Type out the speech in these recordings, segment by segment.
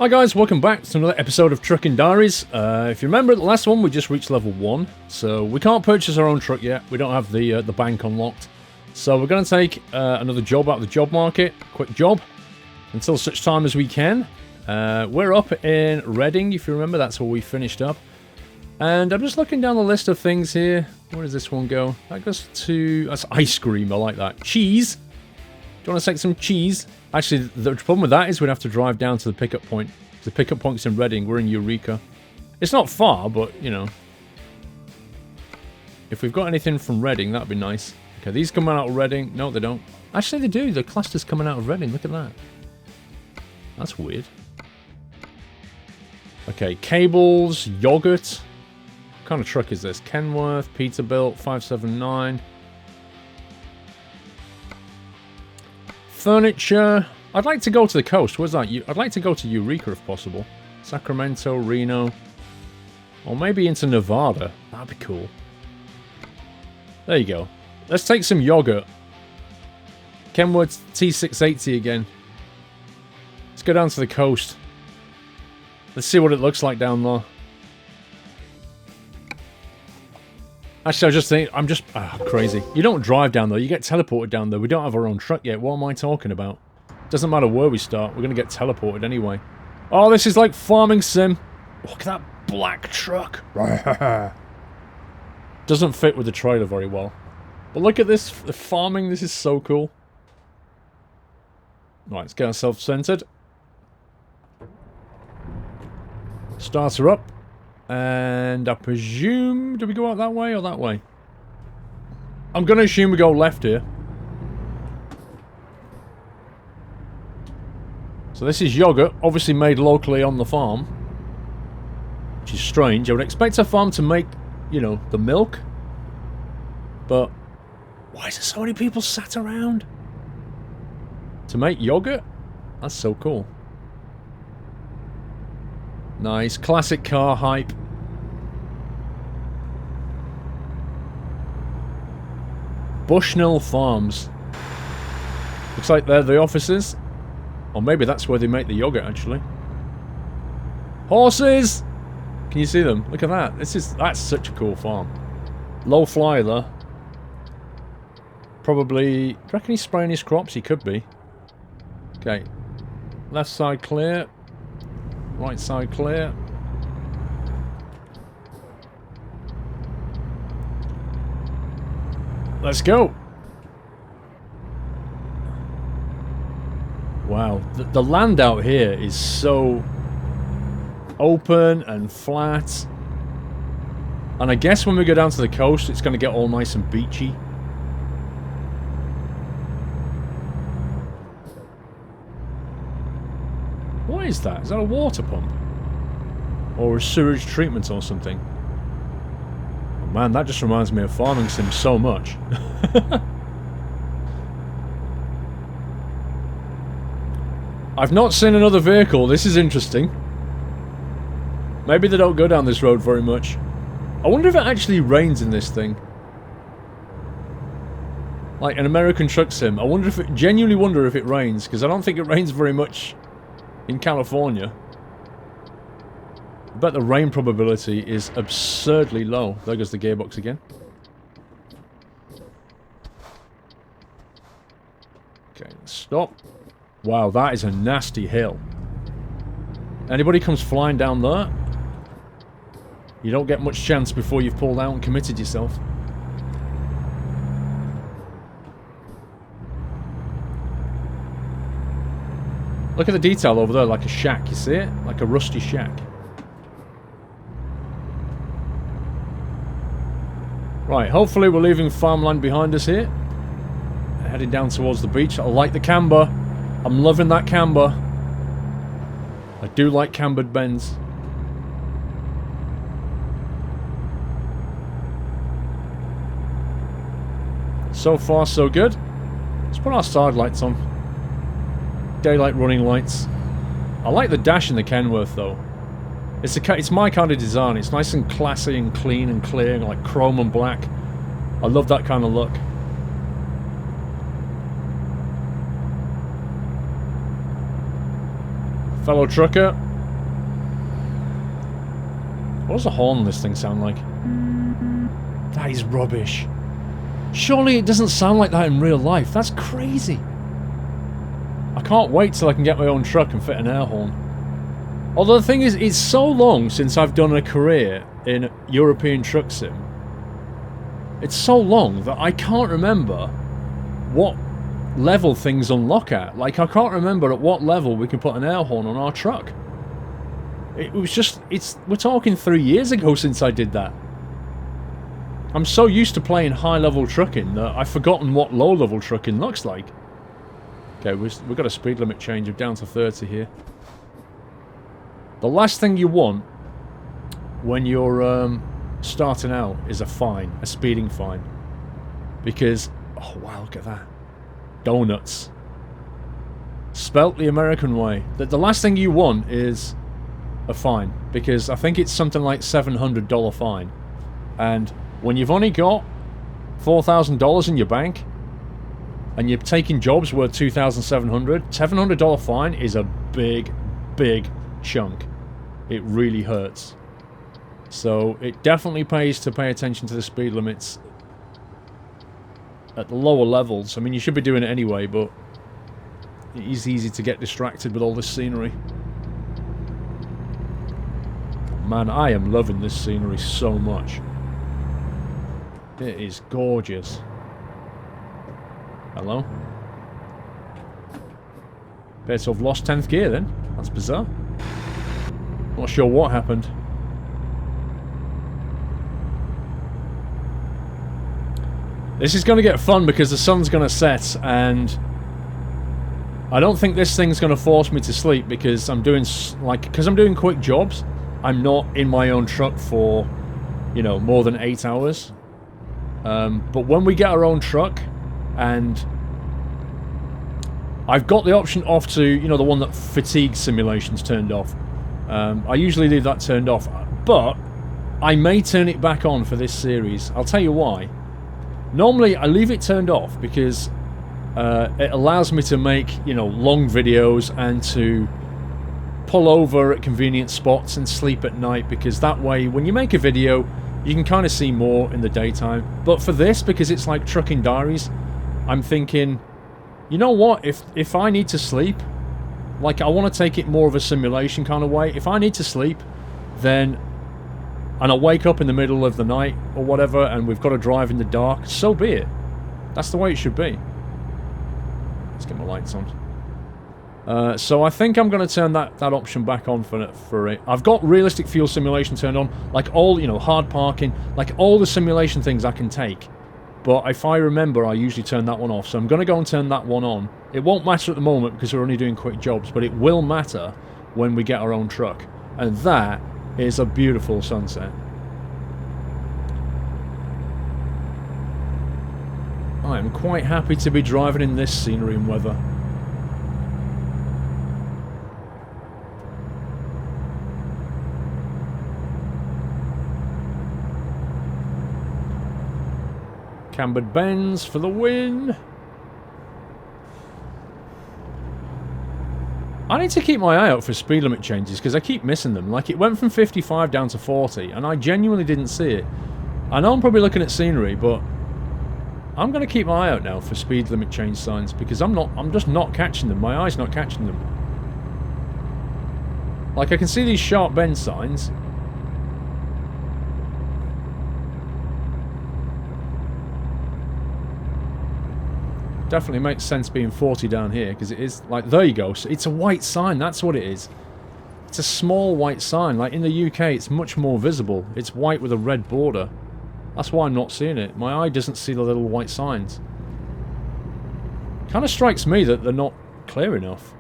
Hi guys, welcome back to another episode of Trucking Diaries. If you remember the last one, we just reached level 1, so we can't purchase our own truck yet. We don't have the bank unlocked. So we're going to take another job out of the job market, quick job, until such time as we can. We're up in Reading, if you remember, that's where we finished up. And I'm just looking down the list of things here. Where does this one go? That goes to... that's ice cream, I like that. Cheese! Do you want to take some cheese? Actually, the problem with that is we'd have to drive down to the pickup point. The pickup point's in Reading. We're in Eureka. It's not far, but, you know. If we've got anything from Reading, that'd be nice. Okay, these come out of Reading. No, they don't. Actually, they do. The cluster's coming out of Reading. Look at that. That's weird. Okay, cables, yogurt. What kind of truck is this? Kenworth, Peterbilt, 579. Furniture. I'd like to go to the coast. Where's that? I'd like to go to Eureka if possible. Sacramento, Reno. Or maybe into Nevada. That'd be cool. There you go. Let's take some yogurt. Kenworth T680 again. Let's go down to the coast. Let's see what it looks like down there. Actually, I was just thinking, I'm just crazy. You don't drive down there, you get teleported down there. We don't have our own truck yet. What am I talking about? Doesn't matter where we start, we're going to get teleported anyway. Oh, this is like farming sim. Look at that black truck. Doesn't fit with the trailer very well. But look at this, the farming, this is so cool. Right, let's get ourselves centered. Start her up. And I presume... do we go out that way or that way? I'm going to assume we go left here. So this is yogurt, obviously made locally on the farm. Which is strange. I would expect a farm to make, you know, the milk. But why is there so many people sat around? To make yogurt? That's so cool. Nice. Classic car hype. Bushnell Farms. Looks like they're the offices. Or maybe that's where they make the yogurt, actually. Horses! Can you see them? Look at that. That's such a cool farm. Low flyer there. Probably... do you reckon he's spraying his crops? He could be. Okay. Left side clear. Right side clear. Let's go. Wow, the land out here is so open and flat. And I guess when we go down to the coast, it's going to get all nice and beachy. What is that? Is that a water pump? Or a sewage treatment or something? Oh man, that just reminds me of farming sim so much. I've not seen another vehicle. This is interesting. Maybe they don't go down this road very much. I wonder if it actually rains in this thing. Like an American truck sim. Genuinely wonder if it rains, because I don't think it rains very much in California. I bet the rain probability is absurdly low. There goes the gearbox again. Okay, stop. Wow, that is a nasty hill. Anybody comes flying down there, you don't get much chance before you've pulled out and committed yourself. Look at the detail over there, like a shack, you see it? Like a rusty shack. Right, hopefully we're leaving farmland behind us here. Heading down towards the beach. I like the camber. I'm loving that camber. I do like cambered bends. So far, so good. Let's put our side lights on. Daylight running lights. I like the dash in the Kenworth, though. It's my kind of design. It's nice and classy and clean and clear, like chrome and black. I love that kind of look. Fellow trucker, What does the horn on this thing sound like? That is rubbish. Surely it doesn't sound like that in real life. That's crazy. I can't wait till I can get my own truck and fit an air horn. Although the thing is, it's so long since I've done a career in European Truck Sim. It's so long that I can't remember what level things unlock at. Like, I can't remember at what level we can put an air horn on our truck. It was just, we're talking 3 years ago since I did that. I'm so used to playing high-level trucking that I've forgotten what low-level trucking looks like. Okay, we've got a speed limit change of down to 30 here. The last thing you want when you're starting out is a fine, a speeding fine. Because, oh wow, look at that. Donuts. Spelt the American way. The last thing you want is a fine. Because I think it's something like $700 fine. And when you've only got $4,000 in your bank, and you're taking jobs worth $2,700, $700 fine is a big, big chunk. It really hurts. So it definitely pays to pay attention to the speed limits at the lower levels. I mean, you should be doing it anyway, but it is easy to get distracted with all this scenery. Man, I am loving this scenery so much. It is gorgeous. Hello? Appears to have lost 10th gear then. That's bizarre. Not sure what happened. This is going to get fun because the sun's going to set, and I don't think this thing's going to force me to sleep because I'm doing quick jobs. I'm not in my own truck for, you know, more than 8 hours. But when we get our own truck, and I've got the option off to, you know, the one that fatigue simulation's turned off. I usually leave that turned off, but I may turn it back on for this series. I'll tell you why. Normally, I leave it turned off because it allows me to make, you know, long videos and to pull over at convenient spots and sleep at night, because that way, when you make a video, you can kind of see more in the daytime. But for this, because it's like Trucking Diaries, I'm thinking, you know what, if I need to sleep, like, I want to take it more of a simulation kind of way. If I need to sleep, then, and I wake up in the middle of the night or whatever, and we've got to drive in the dark, so be it. That's the way it should be. Let's get my lights on. So I think I'm going to turn that option back on for it. I've got realistic fuel simulation turned on, like all, you know, hard parking, like all the simulation things I can take. But if I remember, I usually turn that one off. So I'm going to go and turn that one on. It won't matter at the moment because we're only doing quick jobs, but it will matter when we get our own truck. And that is a beautiful sunset. I am quite happy to be driving in this scenery and weather. Cambered bends for the win. I need to keep my eye out for speed limit changes because I keep missing them. Like, it went from 55 down to 40 and I genuinely didn't see it. I know I'm probably looking at scenery, but I'm going to keep my eye out now for speed limit change signs because I'm just not catching them. My eye's not catching them. Like, I can see these sharp bend signs. Definitely makes sense being 40 down here, because it is, like, there you go. So it's a white sign, that's what it is. It's a small white sign. Like, in the UK, it's much more visible. It's white with a red border. That's why I'm not seeing it. My eye doesn't see the little white signs. Kind of strikes me that they're not clear enough.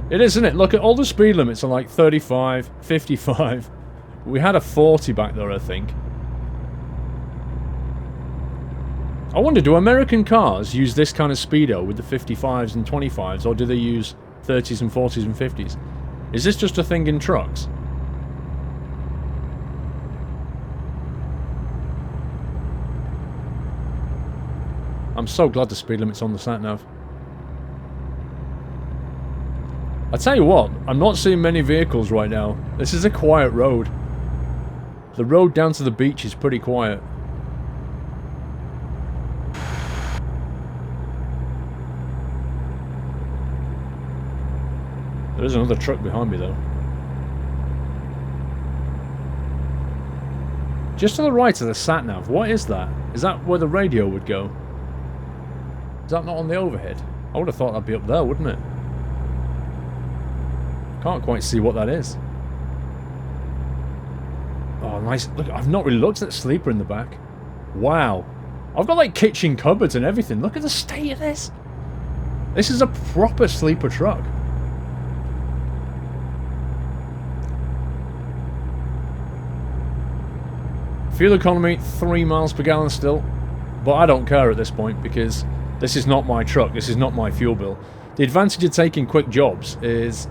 It is, isn't it? Look at all the speed limits are like 35, 55. We had a 40 back there, I think. I wonder, do American cars use this kind of speedo with the 55s and 25s, or do they use 30s and 40s and 50s? Is this just a thing in trucks? I'm so glad the speed limit's on the sat-nav. I tell you what, I'm not seeing many vehicles right now. This is a quiet road. The road down to the beach is pretty quiet. There's another truck behind me though. Just to the right of the sat-nav, what is that? Is that where the radio would go? Is that not on the overhead? I would have thought that'd be up there, wouldn't it? Can't quite see what that is. Oh, nice. Look, I've not really looked at the sleeper in the back. Wow. I've got like kitchen cupboards and everything. Look at the state of this. This is a proper sleeper truck. Fuel economy, 3 miles per gallon still. But I don't care at this point because this is not my truck. This is not my fuel bill. The advantage of taking quick jobs is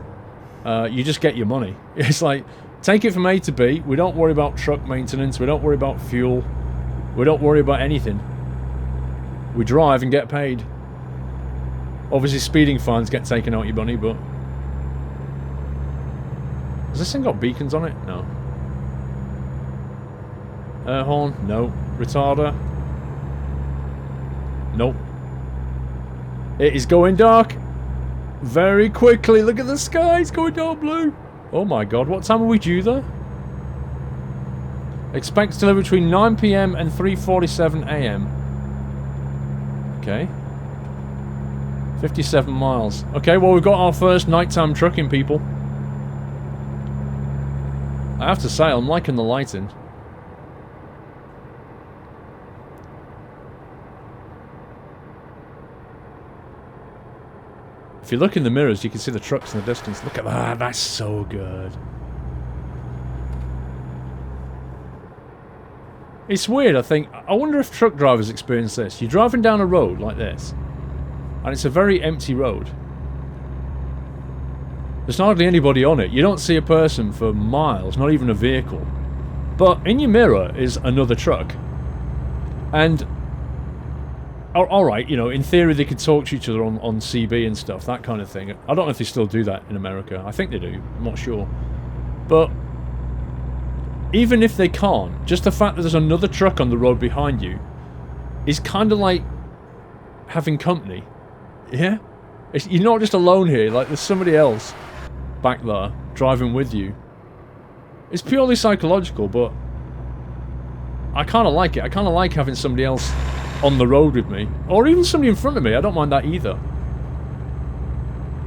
you just get your money. It's like, take it from A to B. We don't worry about truck maintenance. We don't worry about fuel. We don't worry about anything. We drive and get paid. Obviously speeding fines get taken out your money, but... Has this thing got beacons on it? No. Air horn? No. Retarder? Nope. It is going dark. Very quickly. Look at the sky. It's going dark blue. Oh my god. What time are we due there? Expect to deliver between 9 PM and 3:47 AM. Okay. 57 miles. Okay, well we've got our first nighttime trucking, people. I have to say, I'm liking the lighting. If you look in the mirrors, you can see the trucks in the distance. Look at that, that's so good. It's weird, I think. I wonder if truck drivers experience this. You're driving down a road like this, and it's a very empty road. There's hardly anybody on it. You don't see a person for miles, not even a vehicle. But in your mirror is another truck. And alright, you know, in theory they could talk to each other on CB and stuff, that kind of thing. I don't know if they still do that in America. I think they do. I'm not sure. But even if they can't, just the fact that there's another truck on the road behind you is kind of like having company. Yeah? You're not just alone here, like there's somebody else back there driving with you. It's purely psychological, but I kind of like it. I kind of like having somebody else on the road with me, or even somebody in front of me. I don't mind that either.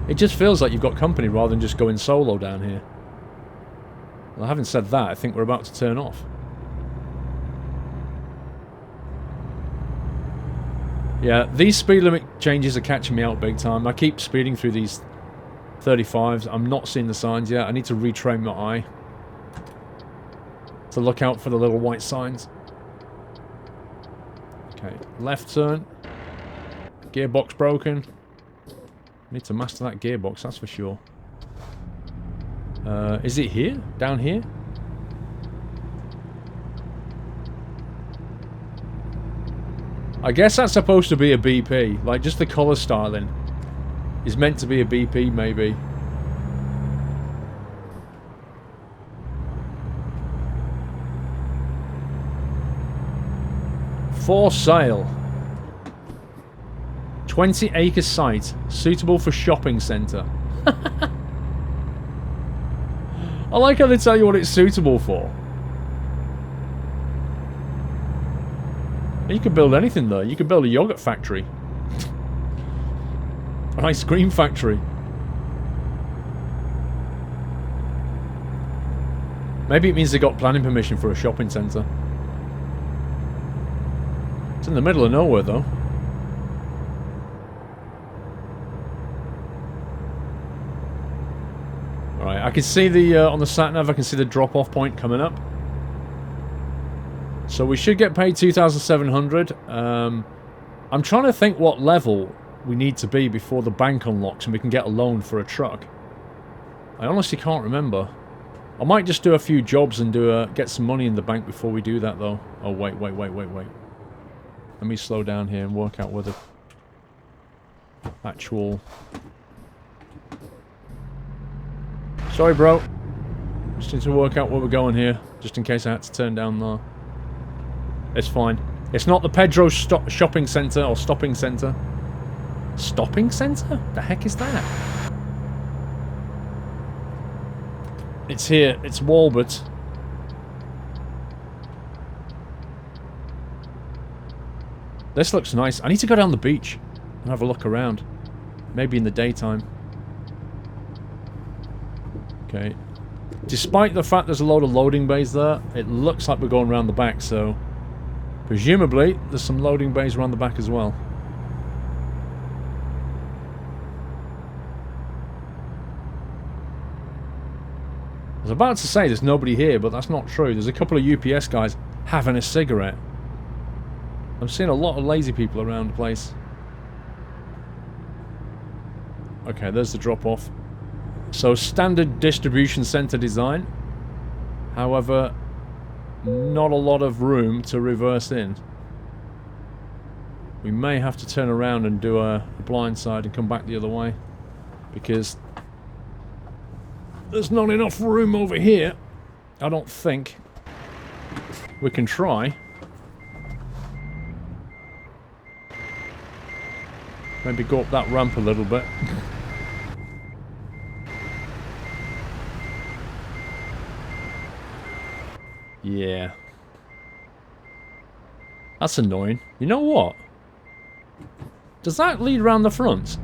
It just feels like you've got company rather than just going solo down here. Well, having said that, I think we're about to turn off. Yeah, these speed limit changes are catching me out big time. I keep speeding through these 35s. I'm not seeing the signs yet. I need to retrain my eye to look out for the little white signs. Okay, left turn. Gearbox broken. Need to master that gearbox, that's for sure. Is it here? Down here? I guess that's supposed to be a BP. Like, just the colour styling is meant to be a BP, maybe. For sale. 20-acre site, suitable for shopping centre. I like how they tell you what it's suitable for. You could build anything there. You could build a yogurt factory. An ice cream factory. Maybe it means they got planning permission for a shopping centre. It's in the middle of nowhere though. Alright, I can see the, on the sat-nav, I can see the drop-off point coming up. So we should get paid 2,700. I'm trying to think what level we need to be before the bank unlocks and we can get a loan for a truck. I honestly can't remember. I might just do a few jobs and get some money in the bank before we do that though. Oh, wait. Let me slow down here and work out where the actual Sorry, bro. Just need to work out where we're going here, just in case I had to turn down there. It's fine. It's not the Pedro shopping centre or stopping centre. Stopping centre? The heck is that? It's here. It's Walbert. This looks nice. I need to go down the beach and have a look around. Maybe in the daytime. Okay. Despite the fact there's a load of loading bays there, it looks like we're going around the back, so... presumably, there's some loading bays around the back as well. I was about to say there's nobody here, but that's not true. There's a couple of UPS guys having a cigarette. I'm seeing a lot of lazy people around the place. Okay, there's the drop-off. So, standard distribution center design. However, not a lot of room to reverse in. We may have to turn around and do a blind side and come back the other way. Because there's not enough room over here. I don't think. We can try. Maybe go up that ramp a little bit. Yeah. That's annoying. You know what? Does that lead around the front?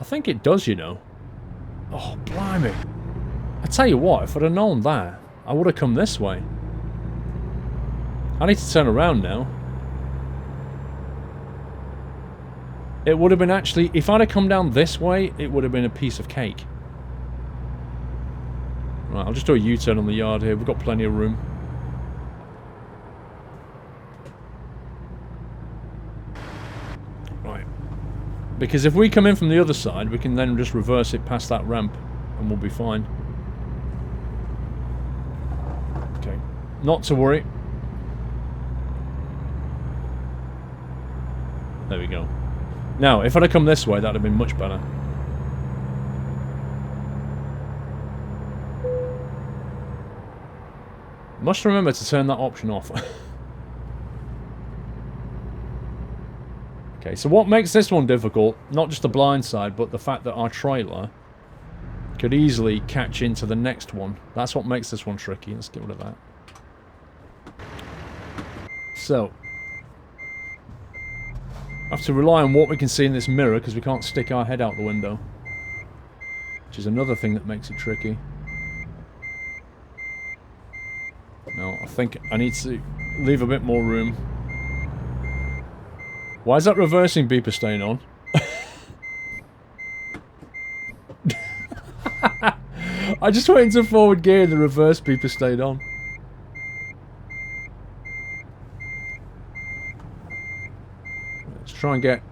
I think it does, you know. Oh, blimey. I tell you what, if I'd have known that, I would have come this way. I need to turn around now. It would have been actually... if I'd have come down this way, it would have been a piece of cake. Right, I'll just do a U-turn on the yard here. We've got plenty of room. Right. Because if we come in from the other side, we can then just reverse it past that ramp, and we'll be fine. Okay. Not to worry. There we go. Now, if I'd have come this way, that would have been much better. Must remember to turn that option off. Okay, so what makes this one difficult, not just the blind side, but the fact that our trailer could easily catch into the next one. That's what makes this one tricky. Let's get rid of that. So, I have to rely on what we can see in this mirror, because we can't stick our head out the window. Which is another thing that makes it tricky. No, I think I need to leave a bit more room. Why is that reversing beeper staying on? I just went into forward gear and the reverse beeper stayed on. Let's try and get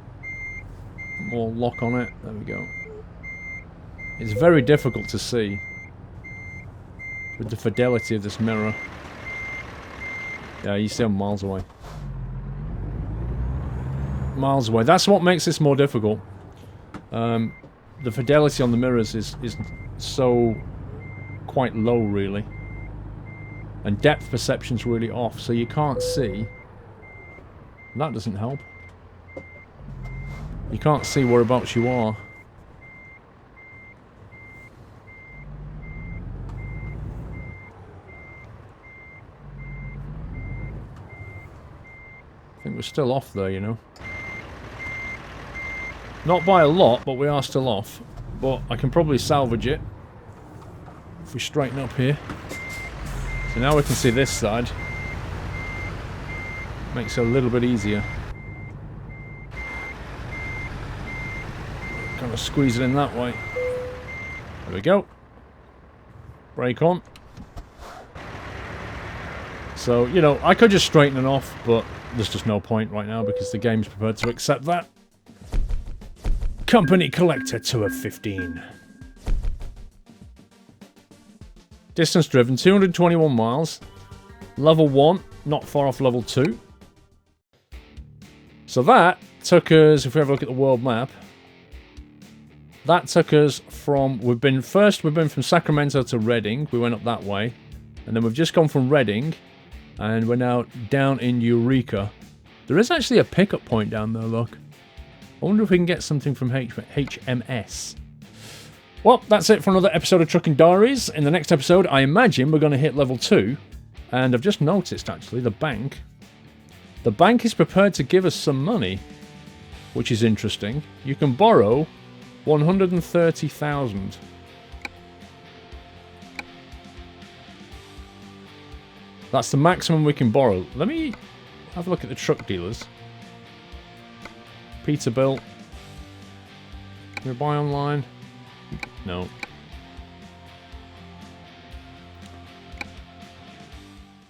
more lock on it. There we go. It's very difficult to see with the fidelity of this mirror. Yeah, you see I'm miles away. Miles away. That's what makes this more difficult. The fidelity on the mirrors is so quite low, really. And depth perception's really off, so you can't see. That doesn't help. You can't see whereabouts you are. I think we're still off there, you know. Not by a lot, but we are still off. But I can probably salvage it if we straighten up here. So now we can see this side. Makes it a little bit easier. Kind of squeeze it in that way. There we go. Brake on. So, you know, I could just straighten it off, but there's just no point right now because the game's prepared to accept that. Company collector to a 15. Distance driven, 221 miles. Level 1, not far off level 2. So that took us, if we have a look at the world map, that took us from... We've been from Sacramento to Reading. We went up that way. And then we've just gone from Reading. And we're now down in Eureka. There is actually a pickup point down there, look. I wonder if we can get something from HMS. Well, that's it for another episode of Trucking Diaries. In the next episode, I imagine we're going to hit level 2. And I've just noticed, actually, the bank. The bank is prepared to give us some money, which is interesting. You can borrow 130,000. That's the maximum we can borrow. Let me have a look at the truck dealers. Peterbilt. Can we buy online? No.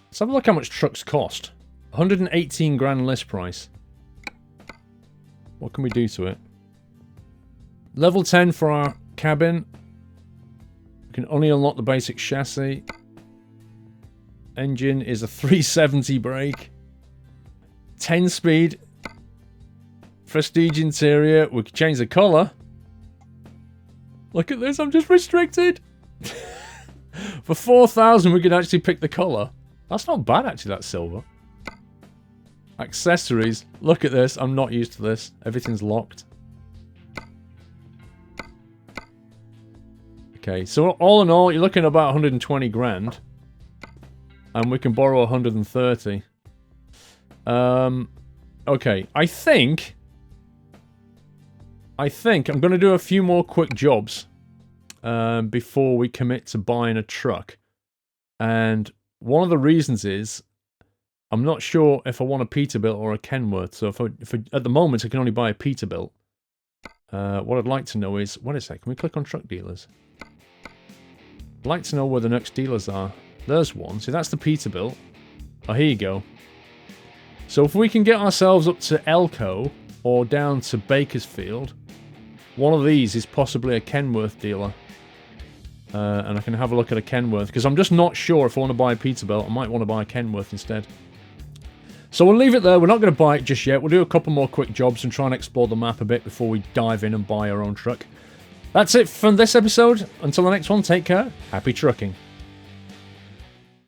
Let's have a look how much trucks cost. 118 grand list price. What can we do to it? Level 10 for our cabin. We can only unlock the basic chassis. Engine is a 370 brake. 10 speed. Prestige interior. We can change the colour. Look at this, I'm just restricted. For 4,000 we could actually pick the colour. That's not bad actually, that silver. Accessories. Look at this, I'm not used to this. Everything's locked. Okay, so all in all, you're looking at about 120 grand. And we can borrow 130. Okay, I think I'm going to do a few more quick jobs before we commit to buying a truck. And one of the reasons is I'm not sure if I want a Peterbilt or a Kenworth. So if at the moment I can only buy a Peterbilt. What I'd like to know is... What is that? Can we click on truck dealers? I'd like to know where the next dealers are. There's one. See, that's the Peterbilt. Oh, here you go. So if we can get ourselves up to Elko or down to Bakersfield, one of these is possibly a Kenworth dealer. And I can have a look at a Kenworth, because I'm just not sure if I want to buy a Peterbilt. I might want to buy a Kenworth instead. So we'll leave it there. We're not going to buy it just yet. We'll do a couple more quick jobs and try and explore the map a bit before we dive in and buy our own truck. That's it from this episode. Until the next one, take care. Happy trucking.